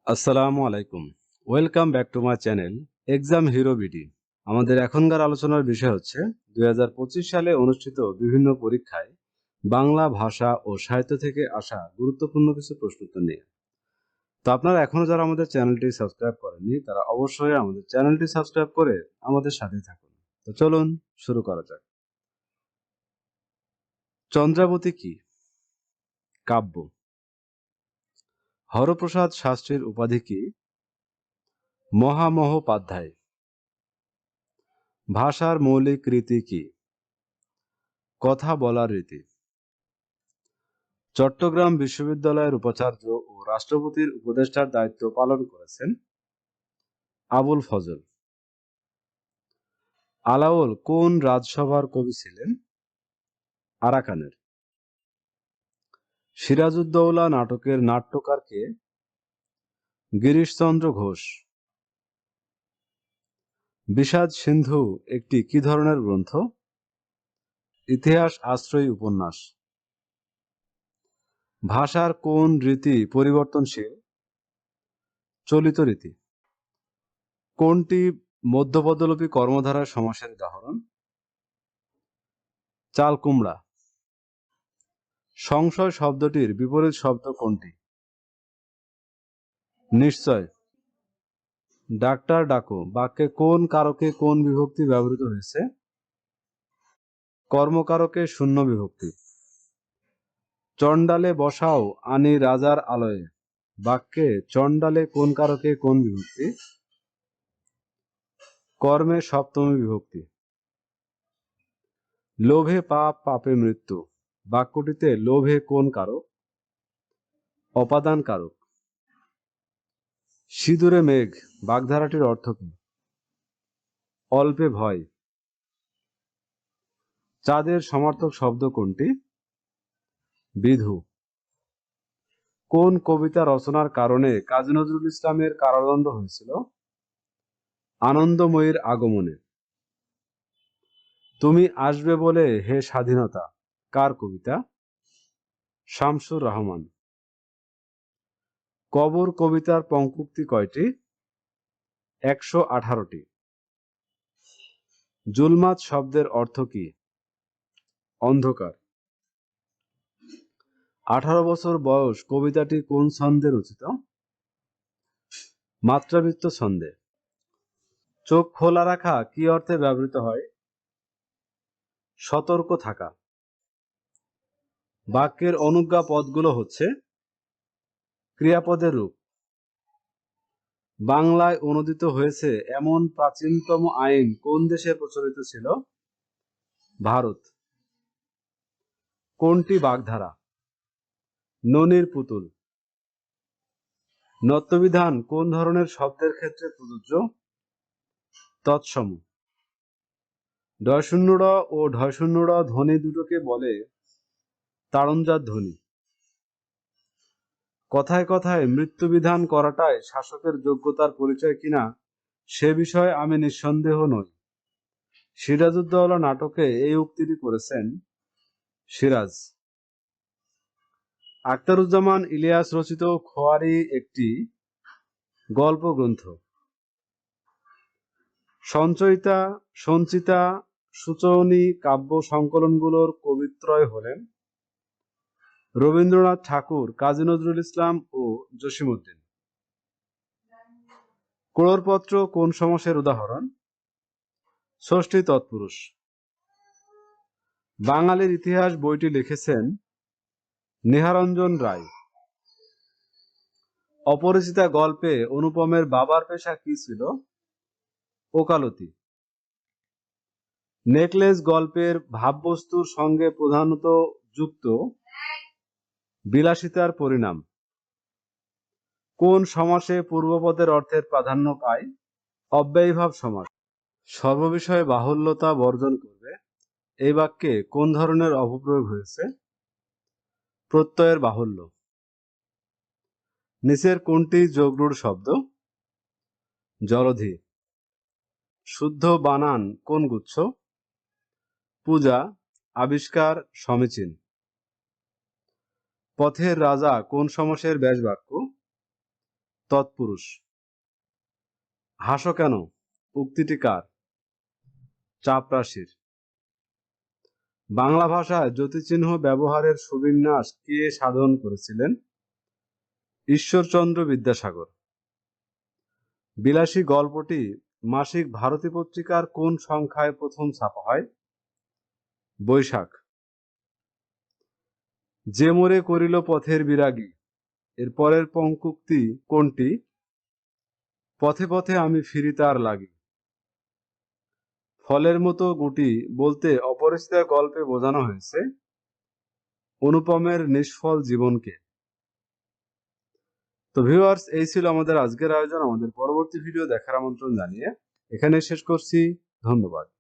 আসসালামু আলাইকুম। Welcome back to my channel exam hero BD. আমাদের এখনকার আলোচনার বিষয় হচ্ছে 2025 সালে অনুষ্ঠিত বিভিন্ন পরীক্ষায় বাংলা ভাষা ও সাহিত্য থেকে আসা গুরুত্বপূর্ণ কিছু প্রশ্নোত্তর নিয়ে। তো আপনারা এখনো যারা আমাদের চ্যানেলটি সাবস্ক্রাইব করেননি তারা অবশ্যই আমাদের চ্যানেলটি সাবস্ক্রাইব করে আমাদের সাথে থাকুন। তো চলুন শুরু করা যাক। চন্দ্রাবতী কি? কাব্য। হরপ্রসাদ শাস্ত্রীর উপাধি কি? মহামহোপাধ্যায়। ভাষার মৌলিক রীতি কি? কথা বলার রীতি। চট্টগ্রাম বিশ্ববিদ্যালয়ের উপাচার্য ও রাষ্ট্রপতির উপদেষ্টার দায়িত্ব পালন করেছেন আবুল ফজল। আলাওল কোন রাজসভার কবি ছিলেন? আরাকানের। সিরাজউদ্দৌলা নাটকের নাট্যকার কে? গিরিশচন্দ্র ঘোষ। বিষাদ সিন্ধু একটি কি ধরনের গ্রন্থ? ইতিহাস আশ্রয়ী উপন্যাস। ভাষার কোন রীতি পরিবর্তনশীল? চলিত রীতি। কোনটি মধ্যপদলোপী কর্মধারার সমাসের উদাহরণ? চাল কুমড়া। সংশয় শব্দটির বিপরীত শব্দ কোনটি? নিশ্চয়। ডাক্তার ডাকো বাক্যে কোন কারকে কোন বিভক্তি ব্যবহৃত হয়েছে? কর্মকারকে শূন্য বিভক্তি। চণ্ডালে বসাও আনি রাজার আলয়ে বাক্যে চণ্ডালে কোন কারকে কোন বিভক্তি? কর্মে সপ্তমী বিভক্তি। লোভে পাপ পাপে মৃত্যু বাক্যটিতে লোভে কোন কারক? অপাদান কারক। সিঁদুরে মেঘ বাগধারাটির অর্থ কি? অল্পে ভয়। চাঁদের সমার্থক শব্দ কোনটি? বিধু। কোন কবিতা রচনার কারণে কাজী নজরুল ইসলামের কারাদণ্ড হয়েছিল? আনন্দময়ীর আগমনে। তুমি আসবে বলে হে স্বাধীনতা কার কবিতা? শামসুর রহমান। কবর কবিতার পঙ্ক্তি কয়টি? 118টি। জুলমাত শব্দের অর্থ কি? অন্ধকার। 18 বছর বয়স কবিতাটি কোন ছন্দে রচিত? মাত্রাবৃত্ত ছন্দে। চোখ খোলা রাখা কি অর্থে ব্যবহৃত হয়? সতর্ক থাকা। বাক্যের অনুজ্ঞা পদগুলো হচ্ছে ক্রিয়াপদের রূপ। বাংলায় অনুদিত হয়েছে এমন প্রাচীনতম আইন কোন দেশে প্রচলিত ছিল? ভারত। কোনটি বাগধারা? ননির পুতুল। নত্যবিধান কোন ধরনের শব্দের ক্ষেত্রে প্রযোজ্য? তৎসম। ঢ ও ঢ ধ্বনি দুটোকে বলে তাড়নজাত ধ্বনি। কথায় কথায় মৃত্যুবিধান করাটাই শাসকের যোগ্যতার পরিচয় কিনা সে বিষয়ে আমি নিঃসন্দেহ নই। সিরাজউদ্দৌলা নাটকে এই উক্তিটি করেছেন সিরাজ। আখতারুজ্জামান ইলিয়াস রচিত খোয়ারি একটি গল্প গ্রন্থ। সঞ্চয়িতা, সঞ্চিতা, সূচনী কাব্য সংকলনগুলোর কবিত্রয় হলেন রবীন্দ্রনাথ ঠাকুর, কাজী নজরুল ইসলাম ও জসিমউদ্দিন। ক্রোড়পত্র কোন সমাসের উদাহরণ? ষষ্ঠী তৎপুরুষ। বাঙালির ইতিহাস বইটি লিখেছেন নেহারঞ্জন রায়। অপরিচিতা গল্পে অনুপমের বাবার পেশা কি ছিল? ওকালতি। নেকলেস গল্পের ভাববস্তুর সঙ্গে প্রধানত যুক্ত বিলাসিতার পরিণাম। কোন সমাসে পূর্বপদের অর্থের প্রাধান্য পায়? অব্যয়ীভাব সমাস। সর্ববিষয়ে বাহুল্যতা বর্জন করবে এই বাক্যে কোন ধরনের অপপ্রয়োগ হয়েছে? প্রত্যয়ের বাহুল্য। নিচের কোনটি যোগরূঢ় শব্দ? জলধি। শুদ্ধ বানান কোন গুচ্ছ? পূজা, আবিষ্কার, সমীচীন। পথের রাজা কোন সমাসের ব্যাস বাক্য? তৎপুরুষ। হাসো কেন উক্তিটি কার? চাপরাশির। বাংলা ভাষায় যতিচিহ্ন ব্যবহারের সুবিন্যাস কে সাধন করেছিলেন? ঈশ্বরচন্দ্র বিদ্যাসাগর। বিলাসী গল্পটি মাসিক ভারতী পত্রিকার কোন সংখ্যায় প্রথম ছাপা হয়? বৈশাখ। যে মোরে করিল পথের বিরাগী, এর পরের পঙ্কুক্তি কোনটি? পথে পথে আমি ফিরি তার লাগি। ফলের মতো গুটি বলতে অপরিচিত গল্পে বোঝানো হয়েছে অনুপমের নিষ্ফল জীবনকে। তো ভিউয়ার্স, এই ছিল আমাদের আজকের আয়োজন। আমাদের পরবর্তী ভিডিও দেখার আমন্ত্রণ জানিয়ে এখানে শেষ করছি। ধন্যবাদ।